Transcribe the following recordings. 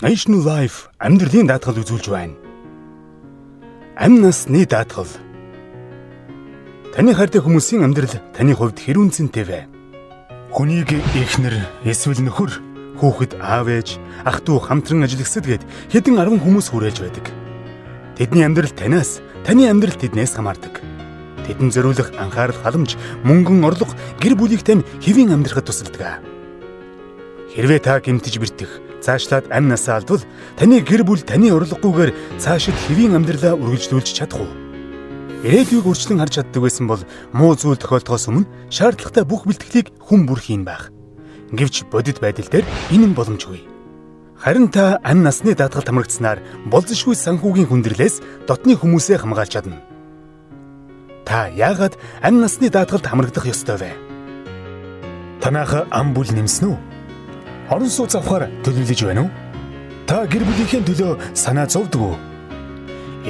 National Life амьдралын даатгал үзүүлж байна. Амь насны даатгал. Таны хайртай хүмүүсийн амьдрал таны хувьд хэр үнцэнтэй вэ? Хүнийг эхнэр, эсвэл нөхөр, хүүхэд, аав ээж, ах トゥ хамтран ажиллагсад гээд хэдэн 10 хүмүүс хүрээлж байдаг. Тэдний амьдрал танаас, таны амьдрал тэднээс хамаардаг. Тэдэн зориулах анхаарал халамж, мөнгөн орлого, гэр бүлийг тань хэвийн амьдрахад тусалдаг. Хэрвээ та гэмтэж бэртэх, цаашлаад амь насаа алдвал таны гэр бүл таны урилгагүйгээр цаашид хэвийн амьдралаа үргэлжлүүлж чадах уу? Ирээдүйг үрчлэн харж чаддаг байсан бол муу зүйл тохиолдохоос өмнө шаардлагатай бүх бэлтгэлийг хүн бүр хийн байх. Гэвч бодит байдал дээр энэ нь боломжгүй. Харин та амь насны даатгалд хамрагдсанаар болзошгүй санхүүгийн хүндрэлээс дотны хүмүүсээ хамгаалж чадна. Та яагаад амь насны даатгалд хамрагдах ёстой вэ? Танайх ам бүл нэмсэн үү? Орон сууц авахар төлөвлөж байна уу? Та гэр бүлийнхээ төлөө санаа зовдөг үү?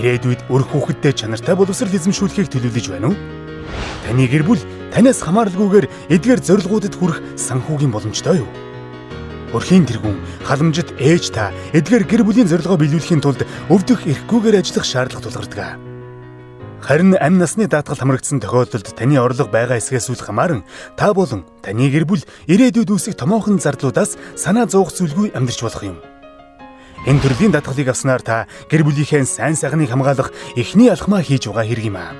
Ирээдүйд өр хүүхэдтэй чанартай боловсрол эзэмшүүлэхийг төлөвлөж байна уу? Таны гэр бүл танаас хамааралгүйгээр эдгээр зорилгуудад хүрэх санхүүгийн боломжтой юу? Өрхийн тэргүүн халамжит ээж та эдгээр гэр бүлийн зорилгоо биелүүлэхийн тулд өвдөх эрхгүйгээр ажиллах шаардлага тулгардаг. Харин амь насны даатгал хамрагдсан тохиолдолд таны орлого байгаа эсгээс үл хамааран та болон таны гэр бүл ирээдүйд үүсэх томоохон зардлуудаас санаа зовох зүйлгүй амьдарч болох юм. Энэ төрлийн даатгалыг авснаар та гэр бүлийнхээ сайн сайхныг хамгаалах эхний алхмаа хийж байгаа хэрэг юм аа.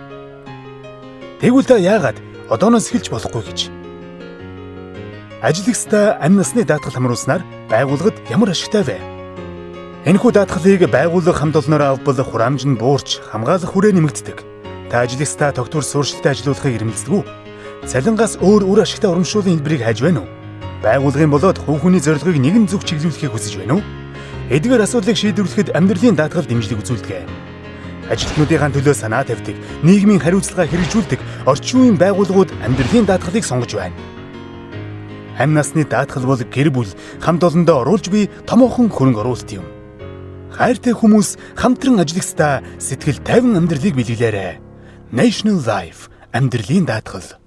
Тэгвэл та яагаад одооноос эхэлж болохгүй гэж? Ажиллагчдаа амь насны даатгал хамруулснаар байгууллагад ямар ашигтай вэ? Энэхүү даатгалыг байгууллага хамт олноор авбал хураамж нь буурч хамгаалах хүрээ нэмэгддэг. Та ажиллагчдаа тогтвор суурьшилтай ажиллуулахыг эрмэлздэг үү? Цалингаас өөр үр ашигтай урамшууллын хэлбэрийг хайж байна уу? Байгууллагын болоод хүүхний зорилгыг нэгэн зүг чиглүүлэхийг хүсэж байна уу? Эдгээр асуудлыг шийдвэрлэхэд амьдралын даатгал дэмжлэг үзүүлдэг. Ажилтнуудынхаа төлөө санаа тавьдаг, нийгмийн хариуцлага хэрэгжүүлдэг орчин үеийн байгууллагууд амьдралын даатгалыг сонгож байна. Амь насны даатгал бол гэр бүл хамт олондоо оруулж буй томоохон хөрөнгө оруулалт юм. Хайртай хүмүүс хамтран ажиллагчдаа сэтгэл тайван амьдралыг бэлгэлээрэй. National Life амьдралын даатгал.